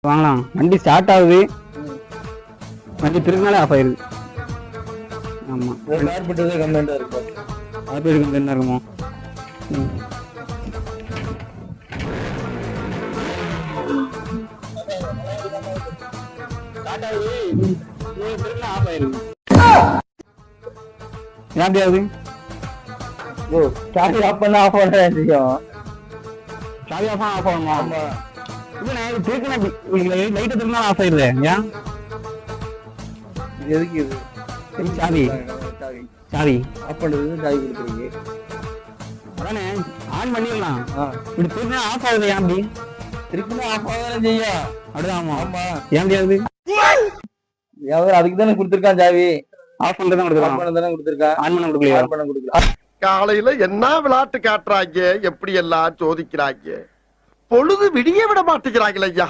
வாங்கலாம். வண்டி ஸ்டார்ட் ஆகுது, வண்டி திரும்பினாலே ஆஃப் ஆயிருது. ஆமா, கார்பெட்டர் கம்ப்ளைண்டா இருக்கும். கார்பெட் கம்ப்ளைண்ட் இருக்குமோ? ஸ்டார்ட் ஆகுது, திரும்பினா ஆஃப் ஆயிருது. ஏன் அப்படி ஆகுது? ஓ, சார்ஜ் ஆஃப் பண்ணா ஆஃப் பண்ண செய்யும். சாவி ஆஃப் ஆஃப் ஆகுமா? இல்லண்ணே, இது திருப்பினா லைட்டை திரும்பினா ஆஃப் ஆயிருது. ஏன்? இது எதுக்கு இது? சாவி சாவி சாவி ஆஃப் பண்றது சாவி கொடுத்துருக்கு. அதானே, ஆன் பண்ணிடலாம். இப்படி திருப்பினா ஆஃப் ஆகுது. ஏன் அப்படி? திருப்பினா ஆஃப் ஆகதானே செய்யும். அப்படிதான். ஆமா, ஆமா, ஏன் முடியாது? அவர் அதுக்கு தானே கொடுத்துருக்கான் சாவி. ஆஃப் பண்றதான் ஆஃப் கொடுத்துருக்கான், பண்ண தானே கொடுத்துருக்கான். ஆன் பண்ண கொடுக்கலையா? ஆன் பண்ண கொடுக்கல. காலையில என்ன விளையாட்டு காட்டுறாங்க, எப்படி எல்லாம் சோதிக்கிறாங்க. பொழுது விடிய விட மாட்டேங்கிறாங்களே ஐயா.